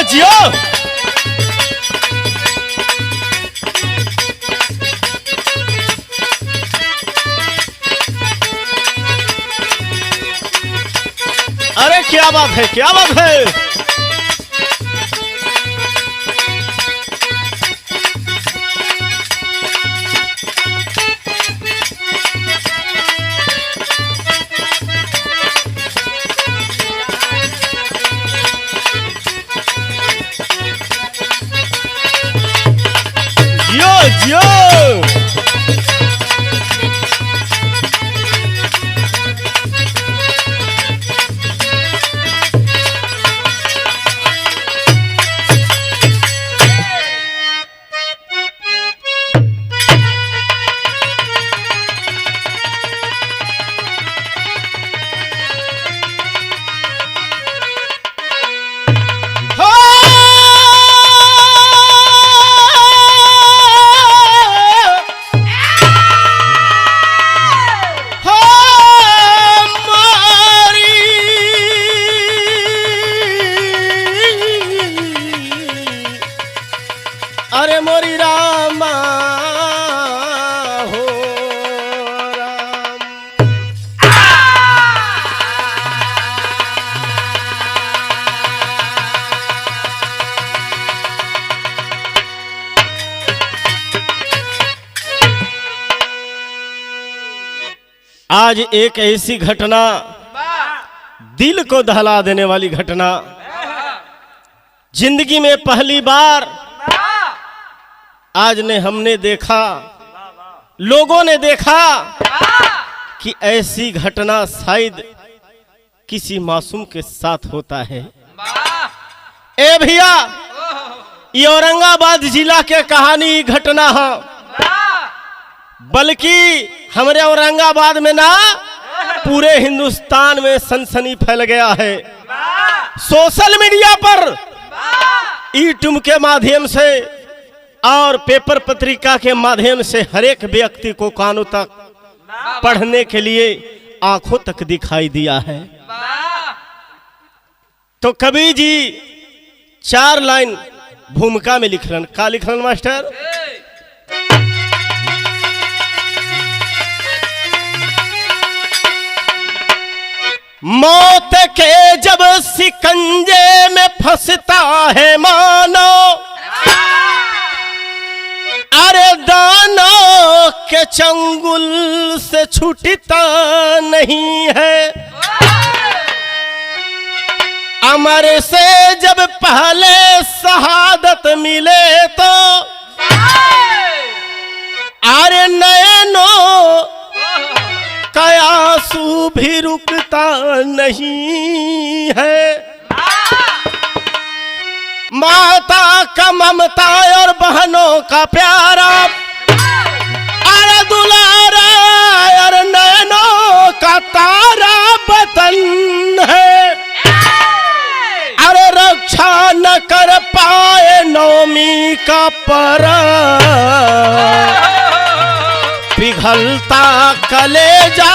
जियो। अरे क्या बात है, क्या बात है। जियो जियो। अरे मोरी रामा हो राम। आज एक ऐसी घटना, दिल को दहला देने वाली घटना, जिंदगी में पहली बार आज ने हमने देखा, लोगों ने देखा कि ऐसी घटना शायद किसी मासूम के साथ होता है। ए भैया, ये औरंगाबाद जिला के कहानी घटना है, बल्कि हमारे औरंगाबाद में ना पूरे हिंदुस्तान में सनसनी फैल गया है। सोशल मीडिया पर यूट्यूब के माध्यम से और पेपर पत्रिका के माध्यम से हर एक व्यक्ति को कानों तक पढ़ने के लिए आंखों तक दिखाई दिया है। तो कबीर जी 4 लाइन भूमिका में लिखलन। का लिखलन मास्टर? मौत के जब शिकंजे में फंसता है मानो, अरे दानों के चंगुल से छूटता नहीं है। अमर से जब पहले शहादत मिले तो अरे नैनों का आंसू भी रुकता नहीं है। माता का ममता और बहनों का प्यारा, अरे दुलारा और नैनों का तारा वतन है। अरे रक्षा न कर पाए नौमी का परा, पिघलता कलेजा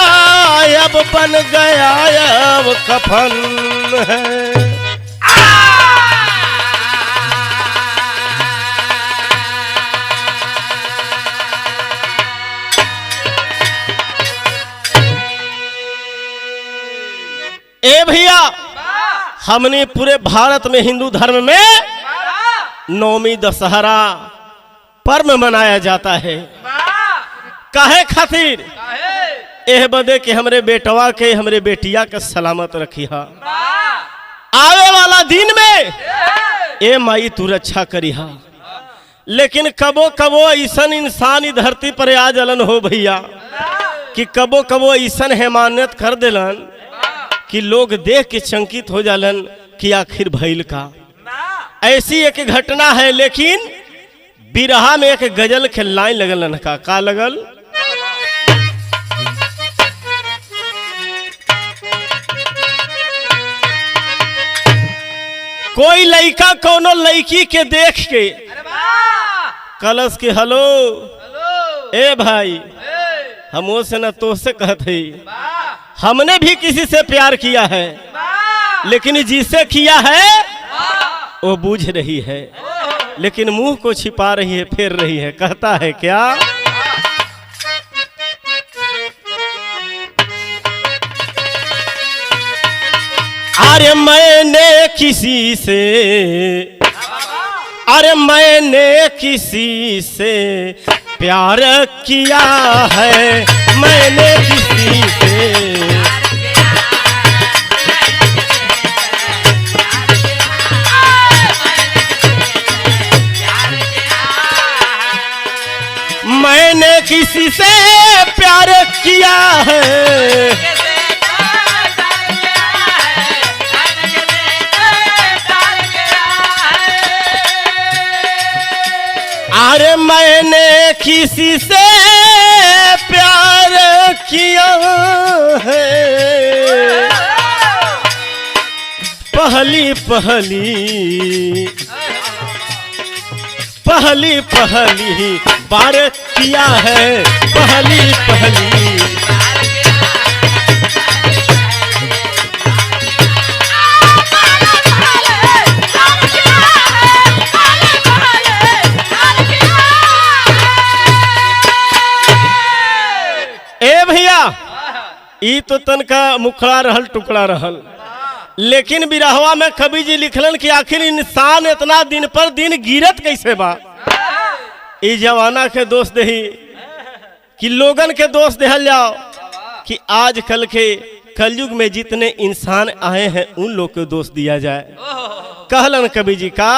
अब बन गया अब कफन है। ए भैया, हमने पूरे भारत में हिंदू धर्म में नौमी दशहरा पर्व मनाया जाता है। काहे खातिर? एह बदे के हमरे बेटवा के, हमरे बेटिया के सलामत रखिहा। आवे वाला दिन में ए माई तू रक्षा करिहा। लेकिन कबो कबो ऐसन इंसान ही धरती पर आ जलन हो भैया कि कबो कबो ऐसन हैमानियत कर देलन कि लोग देख के चंकित हो जालन कि आखिर भइल का। ऐसी एक घटना है, लेकिन बिरहा में एक गजल के लाइन लगल का लगल? कोई लड़का कोनो लड़की के देख के कलश के हेलो ए भाई, हमो से न तो से कहते, हमने भी किसी से प्यार किया है, लेकिन जिसे किया है वो बूझ रही है, लेकिन मुंह को छिपा रही है, फेर रही है। कहता है क्या? अरे मैंने किसी से, अरे मैंने किसी से प्यार किया है, मैंने किसी से। मैंने किसी से प्यार किया है, अरे मैंने किसी से प्यार किया है, पहली पहली पहली पहली बार किया है, पहली पहली। ए भैया, ई तो तनका मुखड़ा रहल, टुकड़ा रहल, लेकिन बिरहवा में कवि जी लिखलन कि आखिर इंसान इतना दिन पर दिन गिरत कैसे बा। ई जवाना के दोष दही कि लोगन के दोष देहल जाओ कि आजकल के कलयुग में जितने इंसान आए हैं उन लोग को दोष दिया जाए। कहलन कवि जी का,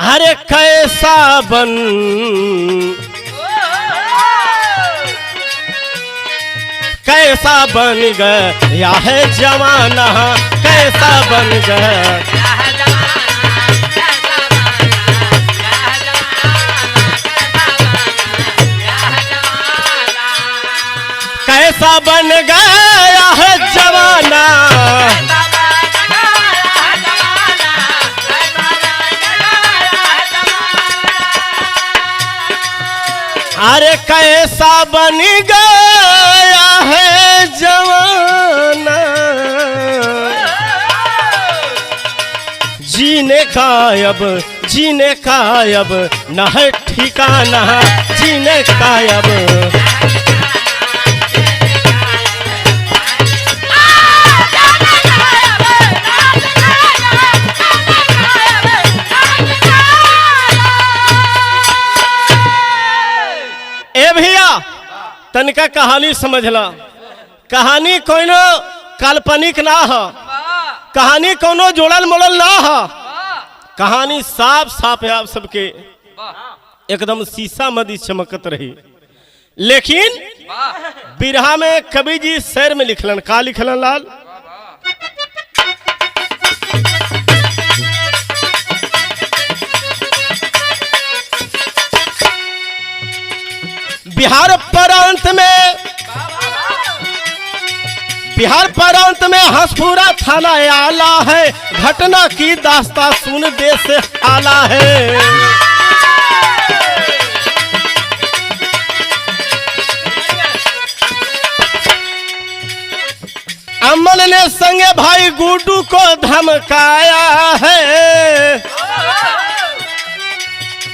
अरे कैसा बन, कैसा बन गया है जमाना, कैसा बन गया, कैसा बन गया है जमाना, अरे कैसा बन गया है जमाना, जीने का अब, जीने का अब न है ठिकाना, जीने का अब। ए भैया, तनिका कहानी समझला। कहानी कोनो काल्पनिक ना हो, कहानी कोनो जोड़ल मोड़ल ना हो, कहानी साफ साफ है आप सबके एकदम शीशा मदी चमकत रही। लेकिन बिरहा में कवि जी शेर में लिखलन, का लिखलन लाल? बिहार प्रांत में, बिहार प्रांत में हंसपुरा थाना आला है, घटना की दास्तां सुन देश से आला है। अमन ने संगे भाई गुड्डू को धमकाया है,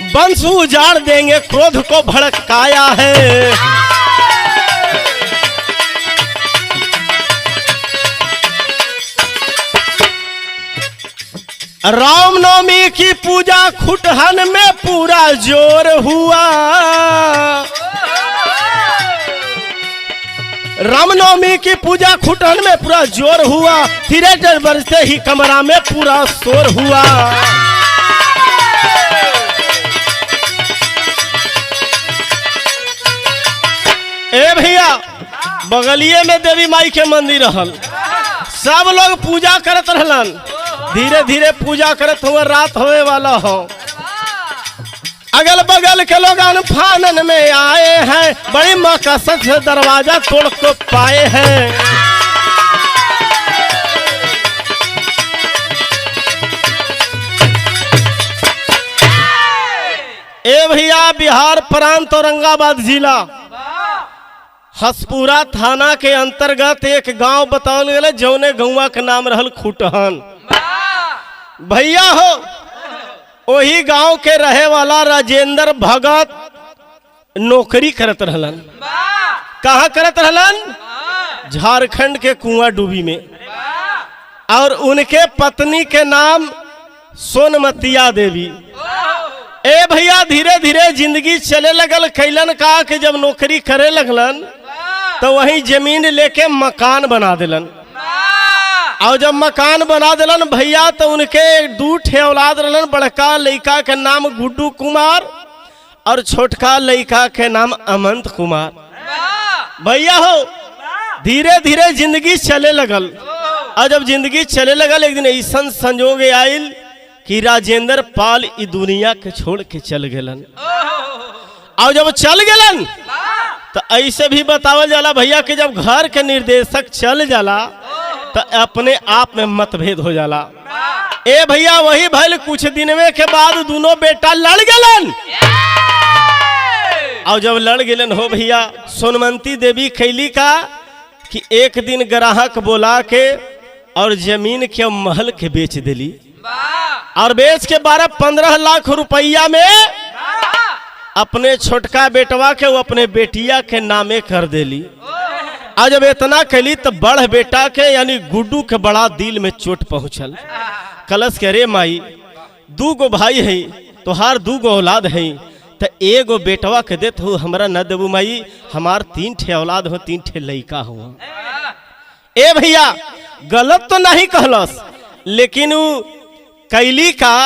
वंश उजाड़ देंगे क्रोध को भड़काया है। रामनवमी की पूजा खुटहन में पूरा जोर हुआ, रामनवमी की पूजा खुटहन में पूरा जोर हुआ, थिएटर बजते ही कमरा में पूरा शोर हुआ। ए भैया, बगलिए में देवी माई के मंदिर रहल, सब लोग पूजा करत रहलन। धीरे धीरे पूजा करत हुए रात होए वाला हो, अगल बगल के लोग फानन में आए हैं, बड़ी मकसद से दरवाजा तोड़ को पाए हैं। ए भैया, बिहार प्रांत औरंगाबाद जिला हसपुरा थाना के अंतर्गत एक गांव बतावल गया जौने गौवा के नाम रहल खुटहन। भैया हो वही गांव के रहे वाला राजेंद्र भगत नौकरी करत रहलन। कहाँ करत रहलन? झारखंड के कुआं डूबी में। और उनके पत्नी के नाम सोनमतिया देवी। ए भैया धीरे धीरे जिंदगी चले लगल। कैलन का कि जब नौकरी करे लगलन तो वहीं जमीन लेके मकान बना दिलन। और जब मकान बना दिलन भैया तो उनके 2 ठे औलाद रहलन। बड़का लड़का के नाम गुड्डू कुमार और छोटका लड़का के नाम अमंत कुमार। भैया हो धीरे धीरे जिंदगी चले लगल। और जब जिंदगी चले लगल एक दिन ऐसा संजोग आयल कि राजेंद्र पाल ई दुनिया के छोड़ के चल गेलन। और जब चल गेलन तो ऐसे भी बतावल जाला भैया कि जब घर के निर्देशक चल जाला तो अपने आप में मतभेद हो जाला। ए भैया वही भइल। कुछ दिनवे के बाद दोनों बेटा लड़ गेलन। और जब लड़ गेलन हो भैया सोनमती देवी कैली का कि एक दिन ग्राहक बोला के और जमीन के महल के बेच दिली। और बेच के 12-15 लाख रुपया में अपने छोटका बेटवा के वो अपने बेटिया के नामे कर देली। और जब इतना कैली तो बड़ बेटा के यानी गुड्डू के बड़ा दिल में चोट पहुंचल। कलश के रे माई 2 गो भाई है तोहार 2 गो औलाद है तो एगो बेटवा के देत हो हमरा न देबू माई। हमार 3 ठे औलाद हो 3 ठे लड़का हो। ए भैया गलत तो नहीं कहलस लेकिन कैली का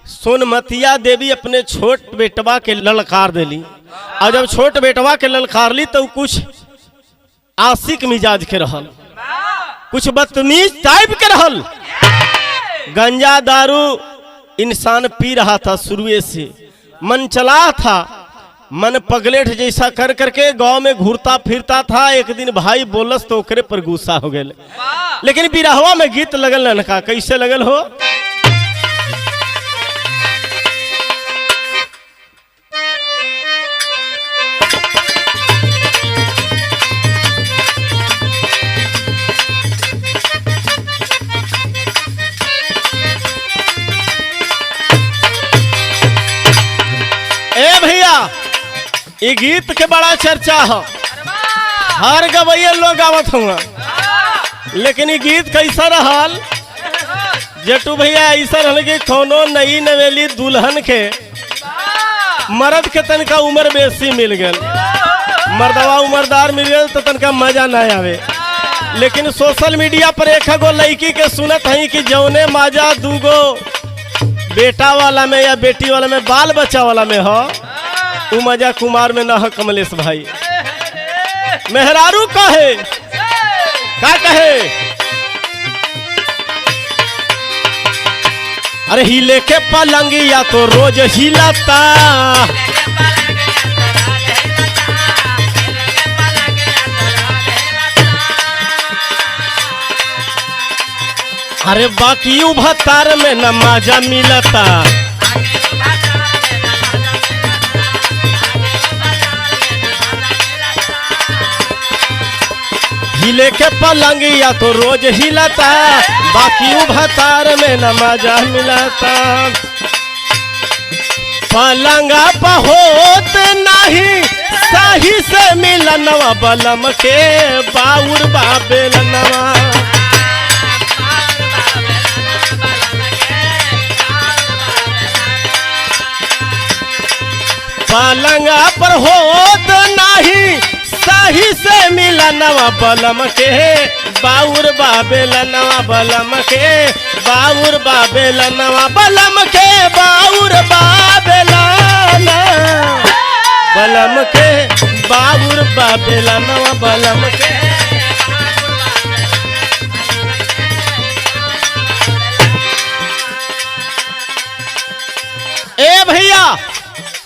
सोनमतिया देवी अपने छोट बेटवा के ललकार देली। और जब छोट बेटवा के ललकार ली तो कुछ आशिक मिजाज के रहल, कुछ बदतमीज टाइप के रहल। गंजा दारू इंसान पी रहा था शुरू से। मन चला था, मन पगलेट जैसा कर करके गांव में घूरता फिरता था। एक दिन भाई बोलस तो ओकरे पर गुस्सा हो गए। लेकिन बिरहवा में गीत लगल ननका। कैसे लगल हो? ए भैया ये गीत के बड़ा चर्चा है। हर गवैया लोग गावत हुआ। लेकिन ये गीत कैसा रहल जेटू भैया ऐसा रहल कि कोनो नई नवेली दुल्हन के मर्द के तनका उम्र बेसी मिल गल। मर्दवा उम्रदार मिल गल तो तनका मजा ना आवे। लेकिन सोशल मीडिया पर एक गो लड़की के सुनत है कि जौने मजा 2 गो बेटा वाला में या बेटी वाला में बाल बच्चा वाला में हो वो मजा कुमार में ना हो। कमलेश भाई मेहरारू कहे का कहे? अरे हिले के पलंगिया तो रोज हिलाता। अरे बाकी भतार में न मजा मिलता। हिले के पलंगिया तो रोज हिलता। बाकी भतार में न मजा मिलता। पलंगा पहोत नहीं सही से मिलनवा बलम के बाउर बाबेलनवा। पलंगा पर होत नहीं सही से मिलनवा बलम के बाउर बाबेलनवा। बलम के बाउर बाबेलनवा। बलम के बाउर बाबेलना। बलम के बाउर बाबेलनवा। बलम के ए भैया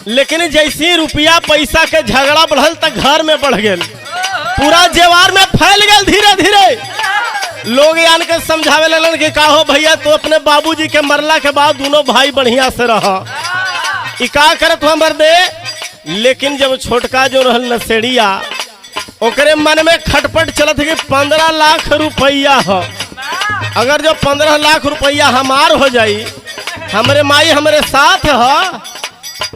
लेकिन जैसे रुपया पैसा के झगड़ा बढ़ल तक घर में बढ़ गए। पूरा जेवार में फैल गए। धीरे धीरे लोग यान के समझावे लगन कि का हो भैया तो अपने बाबूजी के मरला के बाद दोनों भाई बढ़िया से रहा। का करत हुआ मर्दे। लेकिन जब छोटका जो रहल नशेड़िया ओकरे मन में खटपट चलत है कि 15 लाख रुपया हो। अगर जो 15 लाख रुपया हमार हो जाई, हमरे माई हमरे साथ हो,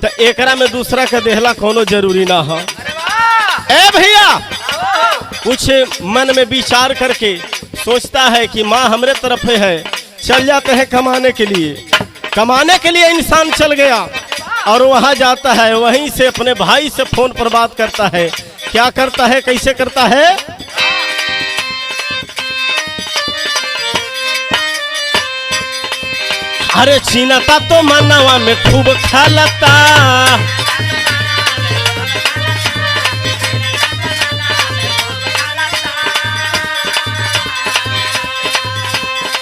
तो एकरा में दूसरा के देहला कोनो जरूरी ना हो। ए भैया कुछ मन में विचार करके सोचता है कि माँ हमरे तरफ है, चल जाते हैं कमाने के लिए। कमाने के लिए इंसान चल गया और वहां जाता है, वहीं से अपने भाई से फोन पर बात करता है। क्या करता है, कैसे करता है? अरे चीनता तो मनवा में खूब खलता,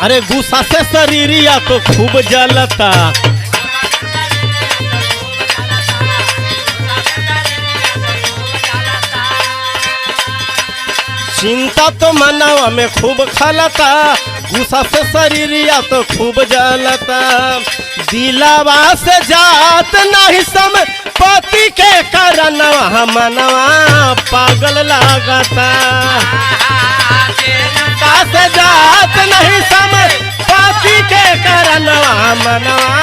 अरे गुस्सा से शरीरिया तो खूब जलता, चिंता तो मनवा में खूब खलता, गुस्सा से शरीरिया तो खूब जलता। दिलावा से जात नहीं सम पति के कारणवा मनवा पागल लागता। से जात नहीं सम पति के कारणवा मनवा,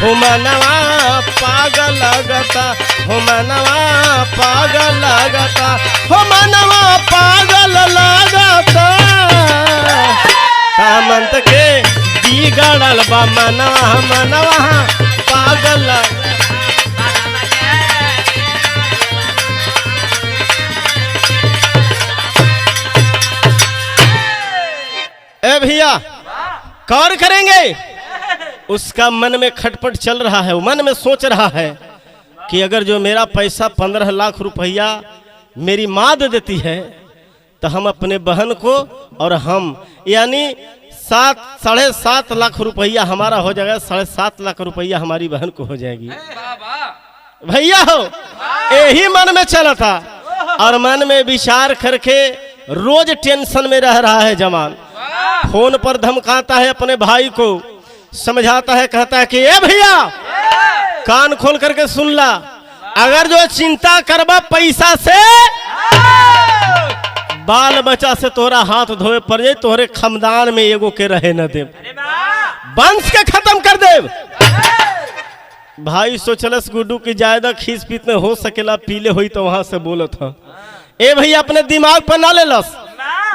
हो मनवा पागल लगता, हो मनवा पागल लगता, हो मनवा पागल लगता। कामंत के बिगड़ल बा मनवा, मनवा पागल। ए भैया कौन करेंगे? उसका मन में खटपट चल रहा है, वो मन में सोच रहा है कि अगर जो मेरा पैसा 15 लाख रुपया मेरी माँ दे देती है तो हम अपने बहन को और हम यानी 7.5 लाख रुपया हमारा हो जाएगा, 7.5 लाख रुपया हमारी बहन को हो जाएगी। भैया हो यही मन में चला था और मन में विचार करके रोज टेंशन में रह रहा है जवान। फोन पर धमकाता है अपने भाई को, समझाता है, कहता है कि ए भैया कान खोल करके सुन ला, अगर जो चिंता करबा पैसा से, बाल बच्चा से तोरा हाथ धोए पड़ जाए, तोहरे खानदान में एगो के रहे न दे, वंश के खत्म कर दे। भाई सोचलस गुड्डू की ज्यादा खींच पीत में हो सकेला पीले हुई तो वहां से बोलत था। ए भैया अपने दिमाग पर ना ले लस,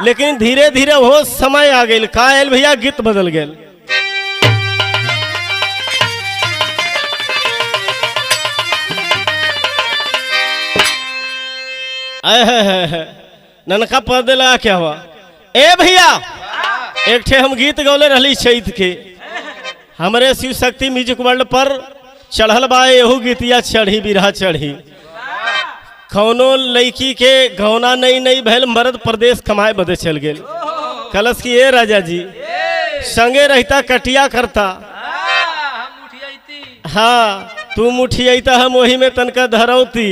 लेकिन धीरे धीरे वो समय आ गई। का आयल भैया गीत बदल गए। ननका पर्दे लगा क्या हुआ? ए भैया एक ठे हम गीत गौले रही चैत के, हमारे शिव शक्ति म्यूजिक वर्ल्ड पर चढ़ल बा एहू गीतिया चढ़ी बिरहा चढ़ी। कौनो लड़की के गौना नहीं भैल, मर्द प्रदेश कमाए बदे चल गए। कलश की ए राजा जी संगे रहता कटिया करता, हाँ तू मुठियाता हम वही में तनका धरौती,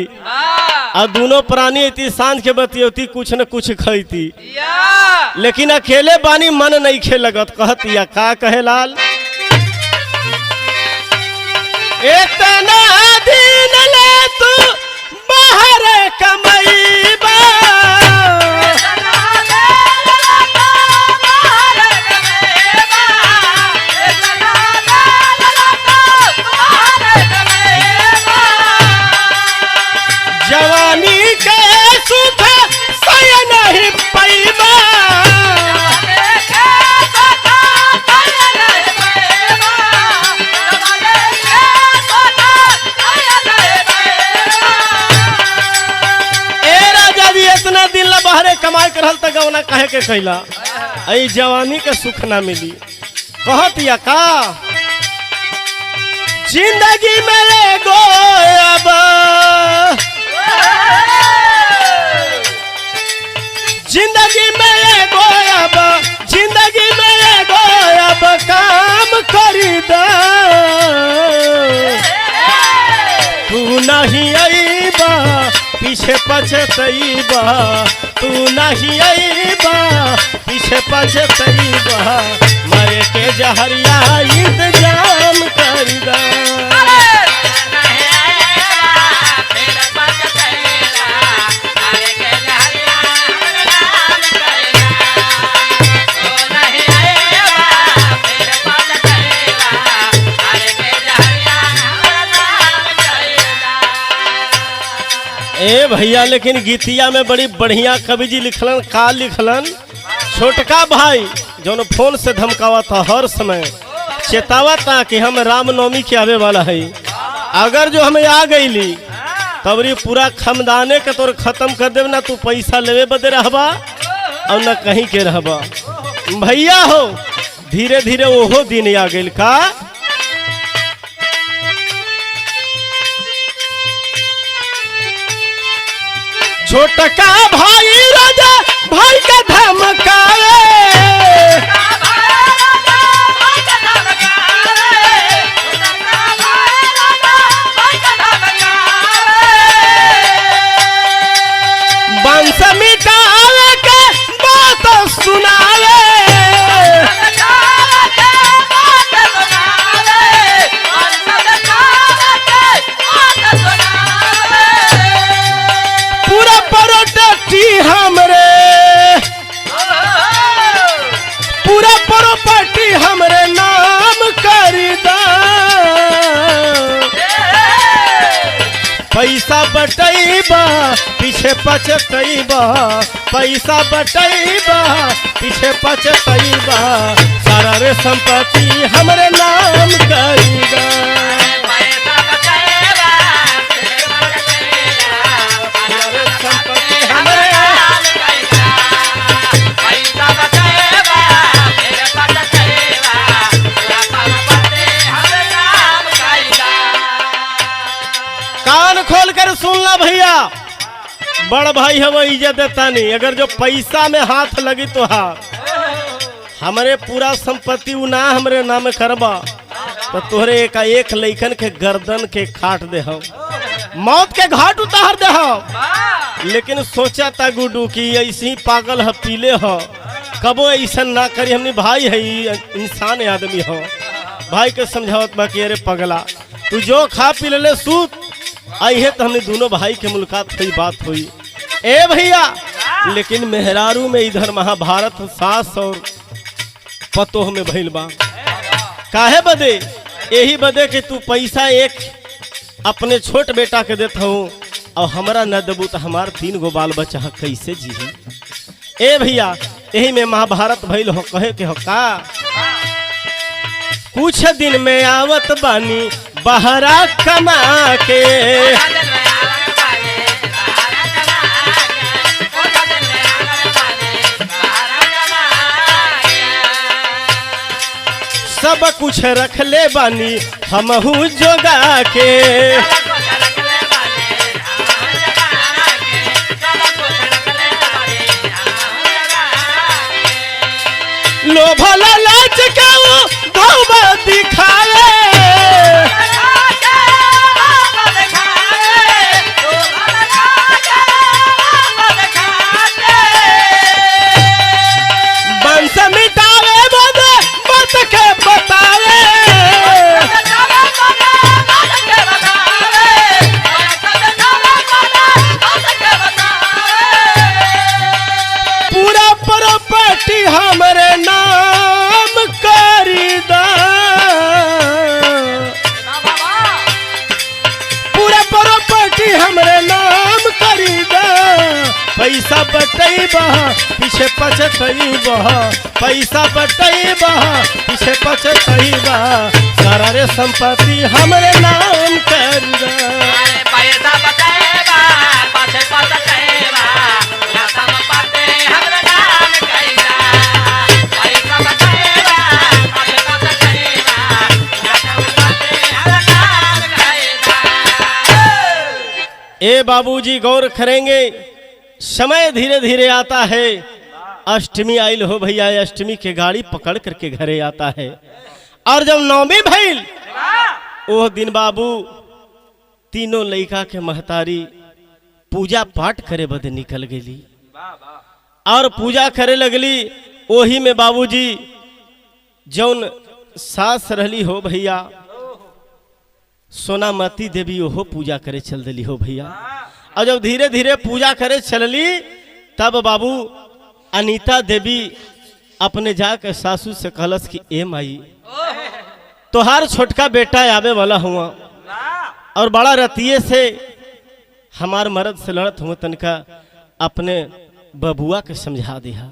और दोनों प्राणी इतनी सांझ के बतियौती कुछ न कुछ खैती, लेकिन अकेले बानी मन नहीं खे लगत। कहतिया का कहे लाल, इतना दिन ले तू बाहर कमईबा, जवानी के सुख सह नहीं पैबा, इतना दिन ला बाहरे कमाई करल त गौना कहे के कैला, आई जवानी के सुख ना मिली। कहतिया का जिंदगी में एगो अब, जिंदगी में एगो अब, जिंदगी में एगो अब काम करी दे, तू नहीं आईबा पीछे पछतईबा, तू नहीं आईबा पीछे पछतईबा, मरे के जहरिया इंतजाम कर दा। ए भैया, लेकिन गीतिया में बड़ी बढ़िया कवि जी लिखलन। का लिखलन? छोटका भाई जो फोन से धमकावा था, हर समय चेतावा था कि हम रामनवमी के आवे वाला है, अगर जो हमें आ गईली तबरी पूरा खमदाने के तोर खत्म कर देव, ना तू पैसा लेवे बदे रहबा और न कहीं के रहबा। भैया हो, धीरे धीरे ओहो दिन आ गई। का छोटका भाई राजा भाई का धमकावे, वंश मिटावे के बात सुनावे, पूरा प्रोपर्टी हमरे, पूरा प्रॉपर्टी हमरे नाम कर दा। पैसा बटैबा पीछे पछतैबा, पैसा बटैबा पीछे पछतैबा, सारा रे संपत्ति हमरे नाम कर दा। संपत्ति हमरे कान खोल कर सुनना भैया, बड़ भाई हम इज्जत देता नहीं। अगर जो पैसा में हाथ लगी तो हाँ, हमरे पूरा संपत्ति ना हमरे नाम करबा तो तोहरे एक लइकन के गर्दन के काट दे हम, मौत के घाट उतार दे हम। लेकिन सोचा था गुड्डू की ऐसी पागल है पीले हो, कबो ऐसा ना करी। हमने भाई है, इंसान आदमी हो, भाई के समझावत बा कि अरे पगला तू जो खा पी ले सूत आई है, तो हमने दोनों भाई के मुलाकात हुई, बात हुई। ए भैया, लेकिन मेहरारू में इधर महाभारत सास और पतोह में भइल बा। काहे बदे? यही बदे कि तू पैसा एक अपने छोट बेटा के देता हूँ और हमारा न देबू तो हमार 3 गो बाल बच्चा कैसे जी। ए भैया, यही में महाभारत भइल हो। कहे के हो का, कुछ दिन में आवत बानी बहरा कमा के, सब कुछ रख ले बानी हमहू जोगा के, लोभ लालच का वो धोबा दिखाए, वंश मिटावे बदे बात के बतावे, पूरा प्रॉपर्टी हमरे नाम कर दा, पूरा प्रॉपर्टी हमरे नाम कर दा। पैसा बटैबा पीछे पछतैबा, पैसा बटैबा पीछे पछतैबा, सारा रे संपत्ति हमरे नाम कर दा। पैसा बटैबा पीछे पछतैबा, संपत्ति हमरे नाम कर दा। पैसा बटैबा पीछे पछतैबा, संपत्ति हमरे नाम कर दा। ए बाबूजी गौर करेंगे, समय धीरे धीरे आता है। अष्टमी आइल हो भैया, अष्टमी के गाड़ी पकड़ करके घरे आता है। और जब नवमी भइल वो दिन बाबू तीनों लड़का के महतारी पूजा पाठ करे बदे निकल गेली और पूजा करे लगली। ओही में बाबूजी जौन सास रहली हो भैया सोनामती देवी ओहो पूजा करे चल दिली हो भैया। और जब धीरे धीरे पूजा करे चलली तब बाबू अनीता देवी अपने जाकर सासू से कहलस कि ए माई तोहार छोटका बेटा आवे वाला हुआ और बड़ा रतिये से हमार मर्द से लड़त हुआ, तनका अपने बबुआ के समझा दिया।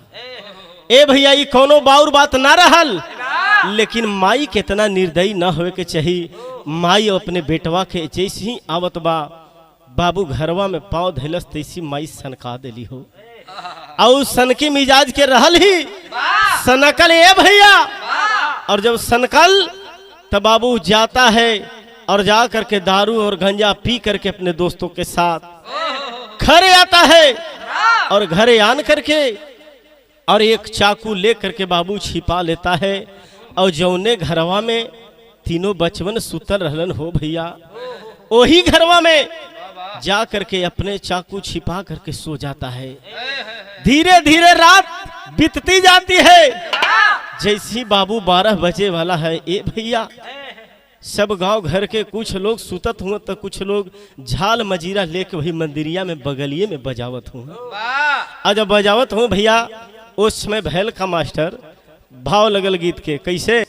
ए भैया ये कोनो बाउर बात ना रहल, लेकिन माई कितना निर्दयी ना होए के चाहिए। माई अपने बेटवा के जैसे ही आवत बा बाबू घरवा में पाँव धैलस तैसी माई सनका दिली हो और सनकी मिजाज के रहल ही सनकल ए भैया। और जब सनकल तब बाबू जाता है और जा करके दारू और गंजा पी करके अपने दोस्तों के साथ घरे आता है और घरे आन करके और एक चाकू ले करके बाबू छिपा लेता है और जौने घरवा में तीनों बचवन सुतल रहलन हो भैया वही घरवा में जा करके अपने चाकू छिपा करके सो जाता है। धीरे धीरे रात बीतती जाती है। जैसी बाबू 12 बजे वाला है ए भैया सब गांव घर के कुछ लोग सुतत हुए तो कुछ लोग झाल मजीरा लेके वही मंदिरिया में बगलिए में बजावत हुए। और जब बजावत हूँ भैया उस समय भैल का मास्टर भाव लगल गीत के कैसे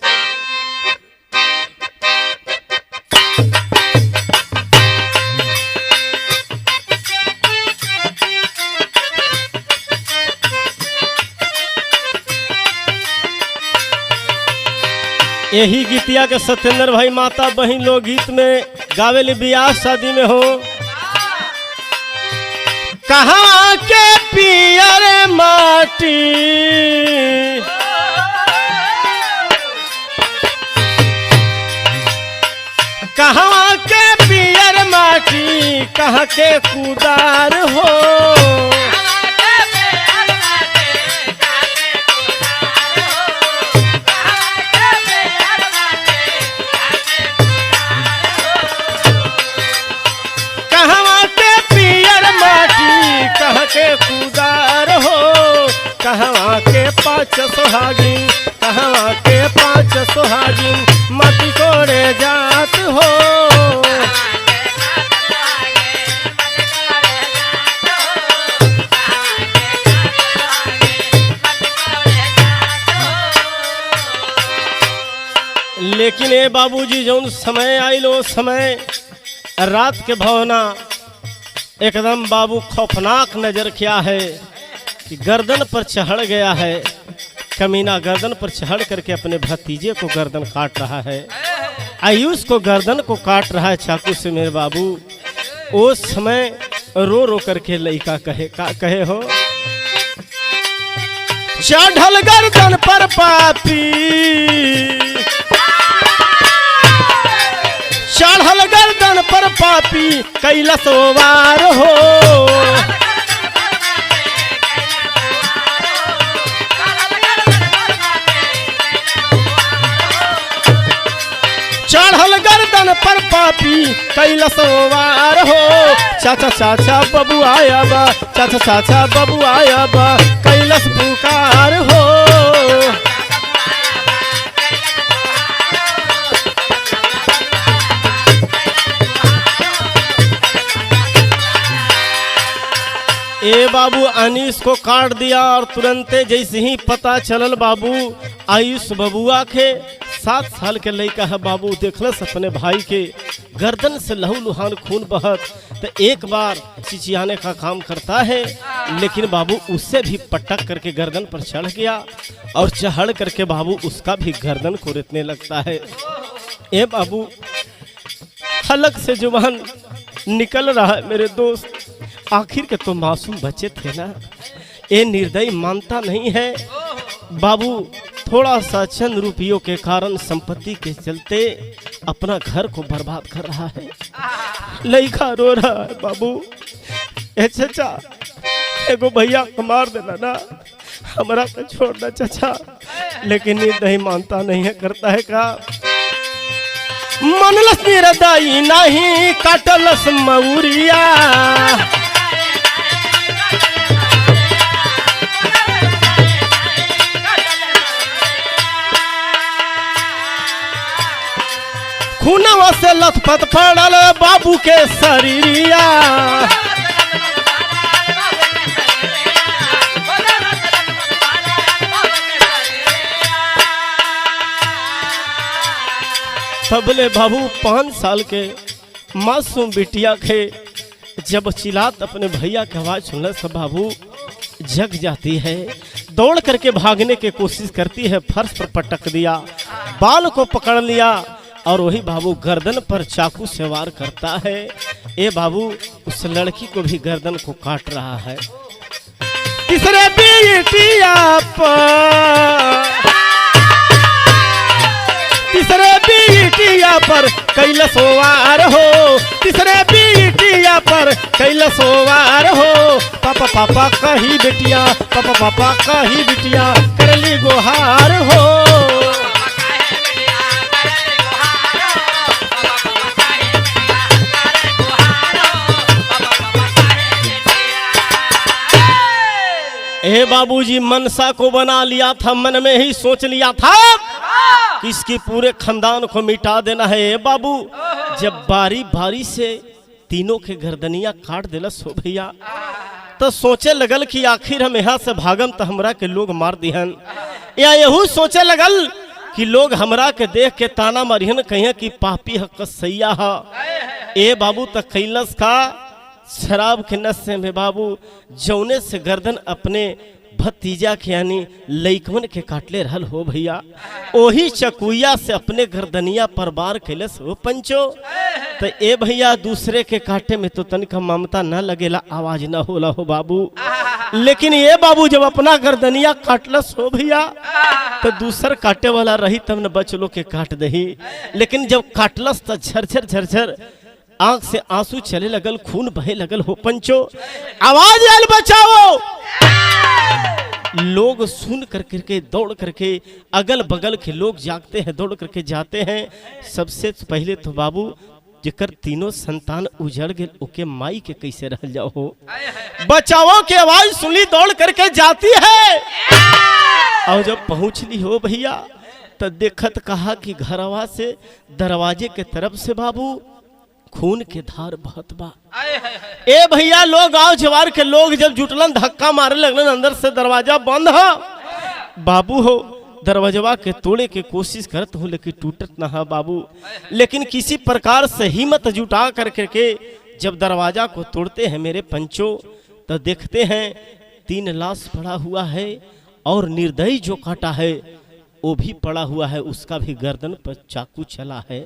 यही गीतिया के सत्येंद्र भाई माता बहन लोग गीत में गावेली बियाह शादी में हो। कहाँ के पियर माटी कहाँ के पियर माटी कहाँ के कुदार हो। कहाँ के कुदार हो कहाँ के 5 सुहागिन कहाँ के 5 सुहागिन माटी कोड़े जात हो। लेकिन ये बाबूजी जौन समय आइलो समय रात के भावना एकदम बाबू खौफनाक नजर किया है कि गर्दन पर चढ़ गया है। कमीना गर्दन पर चढ़ करके अपने भतीजे को गर्दन काट रहा है। आयुष को गर्दन को काट रहा है चाकू से मेरे बाबू। उस समय रो रो करके लड़का कहे हो चढ़ल गर्दन पर पापी चढ़ल गर्दन पर पापी कैलस वार हो। चढ़ल गर्दन पर पापी कैलस वार हो। चाचा चाचा बबू आया बा चाचा चाचा बबू आया बा कैलस पुकार हो। ए बाबू अनीस को काट दिया और तुरंते जैसे ही पता चलल बाबू आयुष बबुआ के 7 साल के लड़का है बाबू देखलस अपने भाई के गर्दन से लहू लुहान खून बहत तो एक बार चिचियाने का काम करता है। लेकिन बाबू उससे भी पटक करके गर्दन पर चढ़ गया और चढ़ करके बाबू उसका भी गर्दन को रेतने लगता है। ए बाबू हलक से जुबान निकल रहा है मेरे दोस्त आखिर के तो मासूम बच्चे थे ना। ये निर्दयी मानता नहीं है बाबू थोड़ा सा चंद रुपयों के कारण संपत्ति के चलते अपना घर को बर्बाद कर रहा है। लड़का रो रहा है बाबू ए चाचा एगो भैया को मार देना ना हमारा को छोड़ना चाचा। लेकिन निर्दयी मानता नहीं है करता है का मनलस निर्दयी नहीं काटलस मऊरिया खूनवा से लथपथ पड़ल बाबू के शरीरिया। सबले बाबू 5 साल के मासूम बिटिया के जब चिल्लात अपने भैया की आवाज सुनने से बाबू जग जाती है, दौड़ करके भागने की कोशिश करती है, फर्श पर पटक दिया, बाल को पकड़ लिया और वही बाबू गर्दन पर चाकू से वार करता है। ए बाबू उस लड़की को भी गर्दन को काट रहा है। तीसरे बिटिया पर कैलस वार हो, तीसरे बिटिया पर कैलस वार हो। पापा पापा कही बेटिया, पापा पापा कही बिटिया करली गुहार हो। ए बाबूजी मनसा को बना लिया था, मन में ही सोच लिया था कि इसकी पूरे खानदान को मिटा देना है। ए बाबू जब बारी बारी से तीनों के गर्दनिया काट दिलस हो भैया, तो सोचे लगल कि आखिर हम यहाँ से भागम तो हमरा के लोग मार दिहन, या यहू सोचे लगल कि लोग हमरा के देख के ताना मारिहन, कहिए कि पापी ह कसैया ह। ए बाबू तो कैलस का शराब के नशे में बाबू जौने से गर्दन अपने भतीजा के यानी लइकवन के काटले रहल हो भैया, ओही चकुइया से अपने गर्दनिया पर बार कैलस हो पंचो। तो ए भैया दूसरे के काटे में तो तनिक ममता न लगेला, आवाज न होला हो बाबू, लेकिन ये बाबू जब अपना गर्दनिया काटलस हो भैया तो दूसर काटे वाला रही तब न बचलो के काट दही, लेकिन जब काटलस तो झरझर झरझर आंख से आंसू चले लगल, खून बहे लगल हो पंचो। आवाज आयल बचाओ। लोग सुन करके दौड़ करके अगल बगल के लोग जागते हैं, दौड़ करके जाते हैं। सबसे पहले तो बाबू जेकर तीनों संतान उजड़ गए ओके माई के कैसे रह जाओ हो। बचाओ की आवाज सुनी, दौड़ करके जाती है और जब पहुंच ली हो भैया तो देखत कहा कि घरवा से दरवाजे के तरफ से बाबू खून के धार बहत बा। ए भैया लोग गांव जवार के लोग जब जुटलन धक्का मारे लगलन, अंदर से दरवाजा बंद है। बाबू हो दरवाजा के तोड़े के कोशिश करत हूँ लेकिन टूटत ना है बाबू, लेकिन किसी प्रकार से हिम्मत जुटा करके जब दरवाजा को तोड़ते हैं मेरे पंचो तो देखते हैं 3 लाश पड़ा हुआ है और निर्दयी जो काटा है वो भी पड़ा हुआ है, उसका भी गर्दन पर चाकू चला है।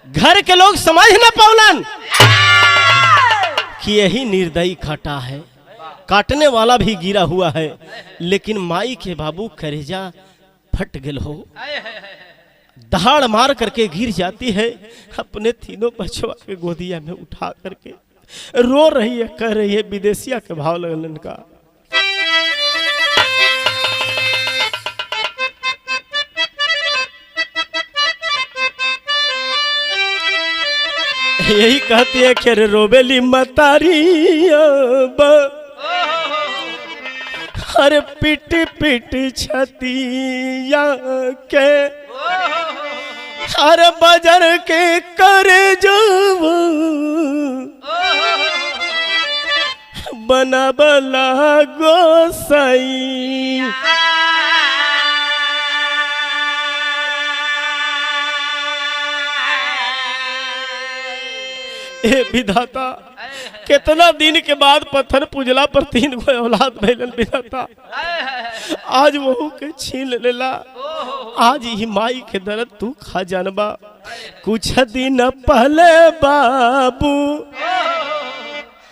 घर के लोग समझ न पाउलन कि यही निर्दयी काटा है, काटने वाला भी गिरा हुआ है, लेकिन माई के बाबू करेजा फट गल हो, दहाड़ मार करके गिर जाती है, अपने तीनों बच्चों के गोदिया में उठा करके रो रही है, कह रही है विदेशिया के भाव लगन का। यही कहती है कि रोबेली मतारिया हर पिट पिट छतिया के हर बजर के करे जब बनबला गोसाई। ए विधाता कितना दिन के बाद पत्थर पूजला पर 3 गो औलाद भैलन विधाता, आज वहू के छीन लेला, आज ही माई के दर्द तू खा जानबा। कुछ दिन पहले बाबू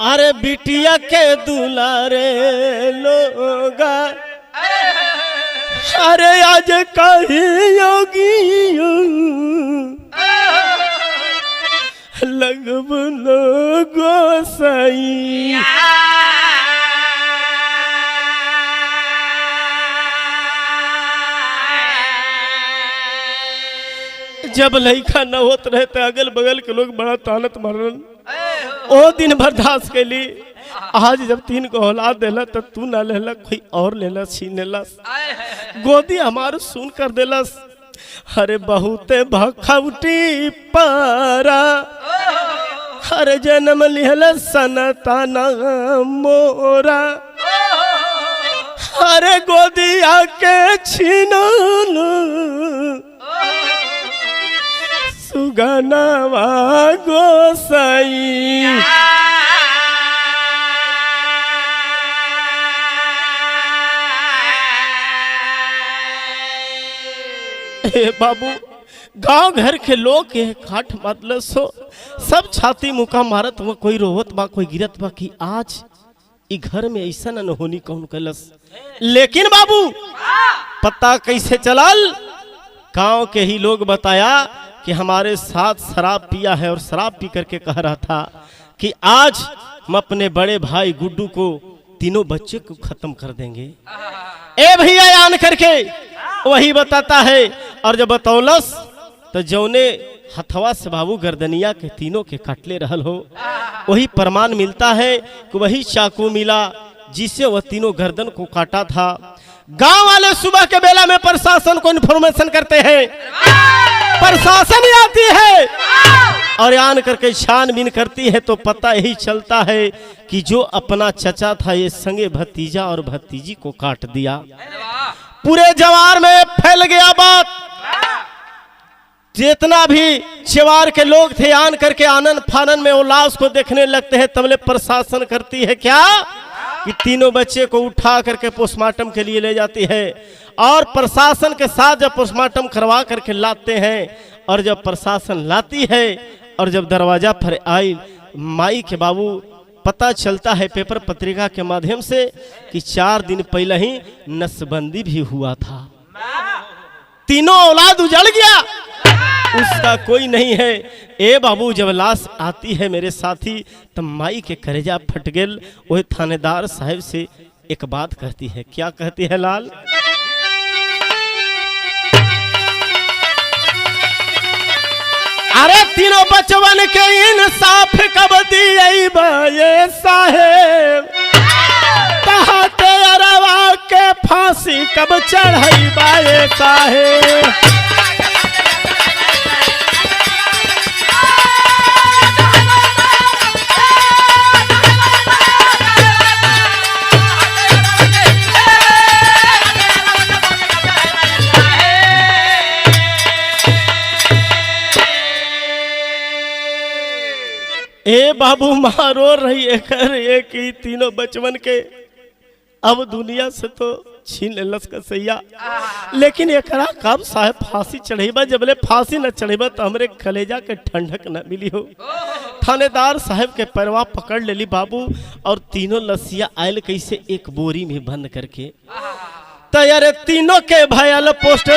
अरे बिटिया के दुलारे लोगा अरे आज कहीं योगी लगबलो गोसाई। जब लइका न होत रहे तो अगल बगल के लोग बड़ा तानत मारन, ओ दिन बर्दाश्त कैली। आज जब 3 को औलाद देला तो तू ना लेला, कोई और लेला, छीन लेला, गोदी हमार सुन कर देलस। अरे बहुते भखवटी पारा हर जन्म लिहल सनताना मोरा अरे गोदिया के छीनल सुगनवा गोसाई। बाबू गांव घर के लोग के काठ मतलब सो सब छाती मुका मारत हुआ, कोई रोवत बा कोई गिरत बा कि आज ई घर में ऐसा न होनी कौन कलस। लेकिन बाबू पता कैसे चलल, गांव के ही लोग बताया कि हमारे साथ शराब पिया है और शराब पी करके कह रहा था कि आज हम अपने बड़े भाई गुड्डू को तीनों बच्चे को खत्म कर देंगे। ए भैया आन करके वही बताता है और जब बतौलस तो जौने हथवा से बाबू गर्दनिया के तीनों के काटले रहल हो वही प्रमाण मिलता है कि वही चाकू मिला जिससे वह तीनों गर्दन को काटा था। गांव वाले सुबह के बेला में प्रशासन को इन्फॉर्मेशन करते हैं, प्रशासन आती है और आन करके छानबीन करती है तो पता यही चलता है कि जो अपना चचा था ये संगे भतीजा और भतीजी को काट दिया। पूरे जवार में फैल गया बात, जितना भी चवार के लोग थे आन करके आनंद फानन में वो लाश को देखने लगते हैं। तबले प्रशासन करती है क्या कि तीनों बच्चे को उठा करके पोस्टमार्टम के लिए ले जाती है और प्रशासन के साथ जब पोस्टमार्टम करवा करके लाते हैं और जब प्रशासन लाती है और जब दरवाजा पर आई माई के बाबू पता चलता है पेपर पत्रिका के माध्यम से कि 4 दिन पहले ही नसबंदी भी हुआ था। तीनों औलाद उजड़ गया, उसका कोई नहीं है। ए बाबू जब लाश आती है मेरे साथी तब माई के करेजा फट गेल। वह थानेदार साहब से एक बात कहती है, क्या कहती है लाल? अरे तीनों बचवन के इंसाफ कब दिए ये साहेब, कहते अरवा के फांसी कब चढ़ाई बाए साहेब। ए बाबू माँ रो रही है, कह रही है कि तीनों बचवन के अब दुनिया से तो छीन लेलस कसैया, लेकिन एकरा कब साहब फांसी चढ़ेबा, जबले फांसी न चढ़ेबा तो हमरे कलेजा के ठंडक न मिली हो। थानेदार साहब के पैरवा पकड़ लेली बाबू और तीनों लसिया आयल कैसे एक बोरी में बंद करके तैयार तीनों के भयल पोस्ट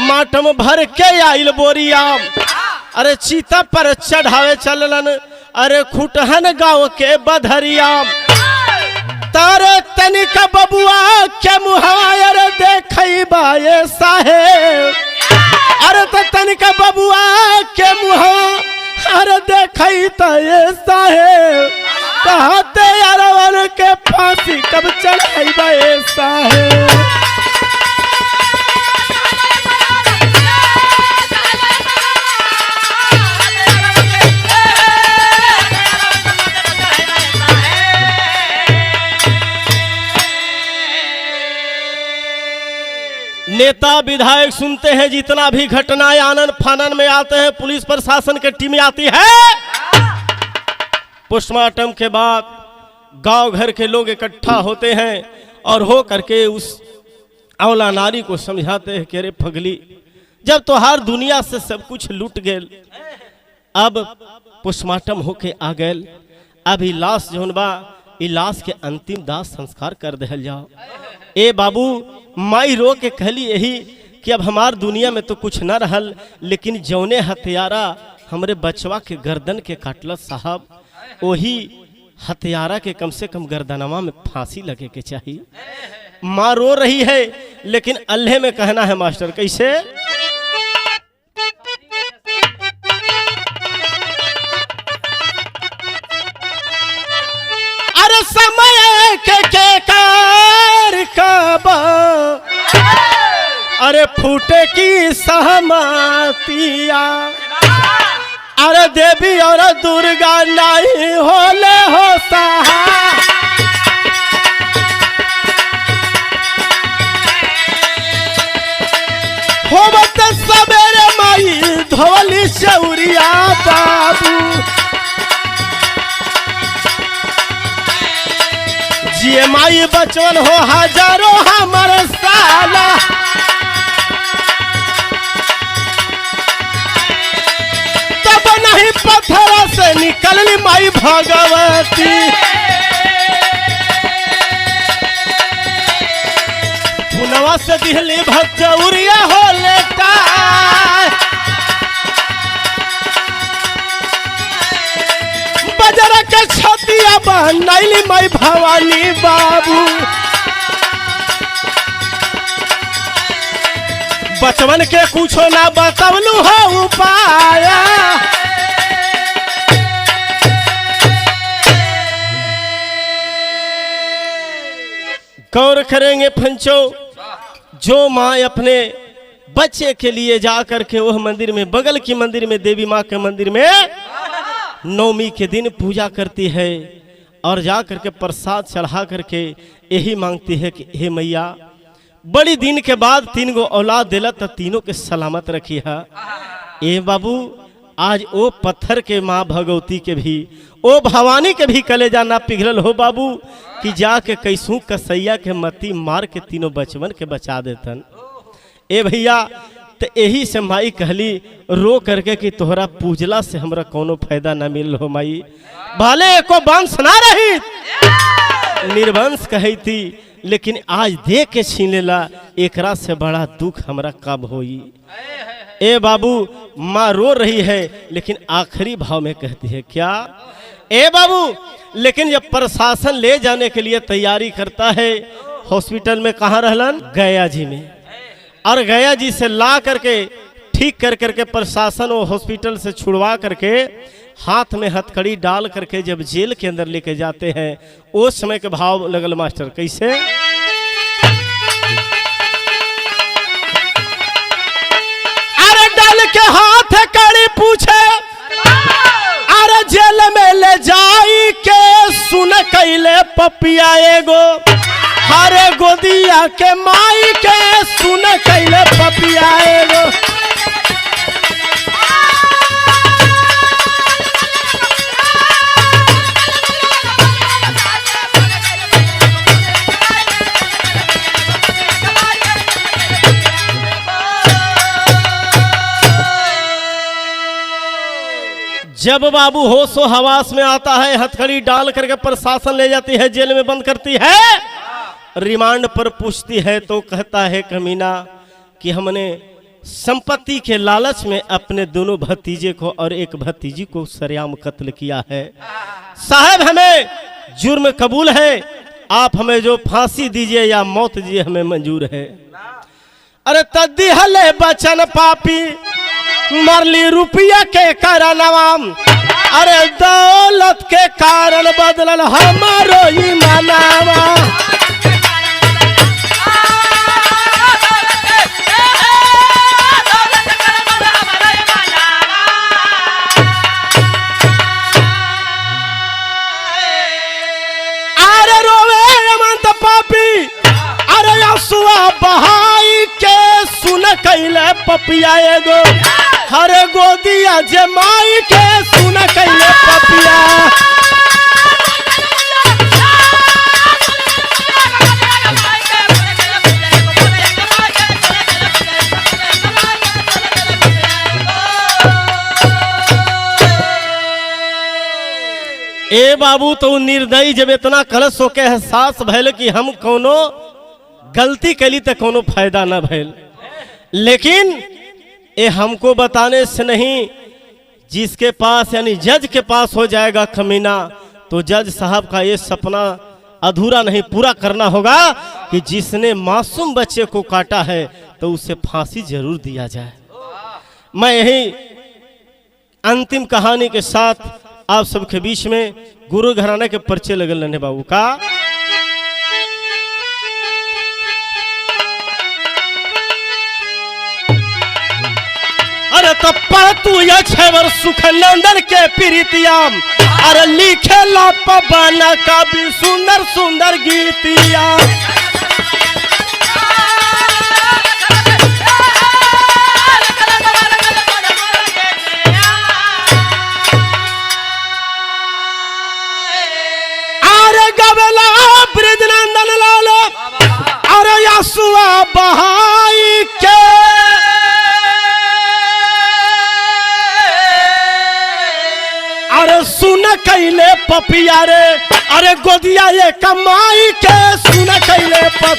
माटम भर के आयल बोरिया। अरे चीता पर चढ़ावे चलन अरे खुटहन गांव के बधरिया, तारे तनिक बबुआ के मुहायर देखई बाए साहेब। अरे तो तनिक बबुआ के मुहा अरे देखई ताए साहेब, कहते अरवन के फांसी कब चढ़ाई बाए साहेब। नेता विधायक सुनते हैं, जितना भी घटनाएं आनन फानन में आते हैं पुलिस प्रशासन की टीम आती है। पोस्टमार्टम के बाद गांव घर के लोग इकट्ठा होते हैं और हो करके उस अवला नारी को समझाते हैं कि अरे पगली, जब तो हर दुनिया से सब कुछ लूट गेल, अब पोस्टमार्टम होके आ गेल, अब ई लाश जौन बा ई लाश के अंतिम दाह संस्कार कर दिया जाओ। ए बाबू माई रो के कहली यही कि अब हमार दुनिया में तो कुछ न रहल, लेकिन जौने हथियारा हमरे बचवा के गर्दन के काटल साहब, वही हथियारा के कम से कम गर्दनवा में फांसी लगे के चाहिए। माँ रो रही है लेकिन अल्लाह में कहना है मास्टर कैसे? अरे समय के कार का अरे फूटे की सहमतिया, अरे देवी और दुर्गा नहीं होले हो सहा। होवत सवेरे माई धोली चौरिया बाबू, जिए माई बचवन हो हजारों हमारे साला। तब नहीं पत्थर से निकलनी माई भगवती, पुनवा से दिहली भक्तौरिया हो लेटा। बजरा के छतिया बनैली माई भवानी बाबू, बचवन के कुछो ना बतवलू हो उपाय। गौर करेंगे पंचो, जो माँ अपने बच्चे के लिए जा करके वह मंदिर में, बगल की मंदिर में, देवी माँ के मंदिर में नवमी के दिन पूजा करती है और जा करके प्रसाद चढ़ा करके यही मांगती है कि हे मैया बड़ी दिन के बाद 3 गो औलाद दिला तो तीनों के सलामत रखी है। ए बाबू आज ओ पत्थर के माँ भगवती के भी, ओ भवानी के भी कलेजा ना पिघलल हो बाबू कि जाके कैसू कसैया के मती मार के तीनों बचवन के बचा देतन। ए भैया तो यही से माई कहली रो करके कि तोहरा पूजला से हमरा कोनो फायदा ना मिल हो माई, भले एको वंश ना रही, निर्वंश कही थी, लेकिन आज देख के छीन लेला, एकरा से बड़ा दुख हमरा कब होई। ए बाबू माँ रो रही है लेकिन आखिरी भाव में कहती है क्या, ए बाबू लेकिन जब प्रशासन ले जाने के लिए तैयारी करता है हॉस्पिटल में, कहाँ रहलन, गया जी में, और गया जी से ला करके ठीक कर करके प्रशासन वो हॉस्पिटल से छुड़वा करके हाथ में हथकड़ी डाल करके जब जेल के अंदर लेके जाते हैं, उस समय के भाव लगल मास्टर कैसे, अरे डाल के हाथ कड़ी पूछे, अरे जेल में ले जाई के सुन कैले पपिया एगो, हरे गोदिया के माई के सुन कैले पपिया एगो। जब बाबू होशो हवास में आता है, हथकड़ी डाल करके प्रशासन ले जाती है, जेल में बंद करती है, रिमांड पर पूछती है तो कहता है कमीना कि हमने संपत्ति के लालच में अपने दोनों भतीजे को और एक भतीजी को सरेआम कत्ल किया है। साहब हमें जुर्म कबूल है, आप हमें जो फांसी दीजिए या मौत दीजिए हमें मंजूर है। अरे तद्दी हले बचन पापी मरली रुपया के कारणवाम, अरे दौलत के कारण बदलल हमारो ईमानवा। अरे रोवे अमंत पापी, अरे आंसुआ बहाई के सुन कैले पपिया एगो, हरे गोदिया जमाई के सुन कैले पपिया। ए बाबू तो निर्दयी जब इतना कलश होके एहसास भैल कि हम कोनो गलती कैली तो कोनो फायदा ना भैल, लेकिन ये हमको बताने से नहीं, जिसके पास यानी जज के पास हो जाएगा कमीना, तो जज साहब का ये सपना अधूरा नहीं पूरा करना होगा कि जिसने मासूम बच्चे को काटा है तो उसे फांसी जरूर दिया जाए। मैं यही अंतिम कहानी के साथ आप सबके बीच में गुरु घराने के पर्चे लगल रहने बाबू का। तो पढ़ तू ये छेवर सुखनंदन के प्रीतिया, अरे लिखे ला पबाना का भी सुंदर सुंदर गीतिया। अरे गवेला ब्रिजनंदन लाल, अरे यसुआ बहाई के, अरे सुन कैले पपिया रे, अरे गोदिया ये कमाई के सुन कैले पप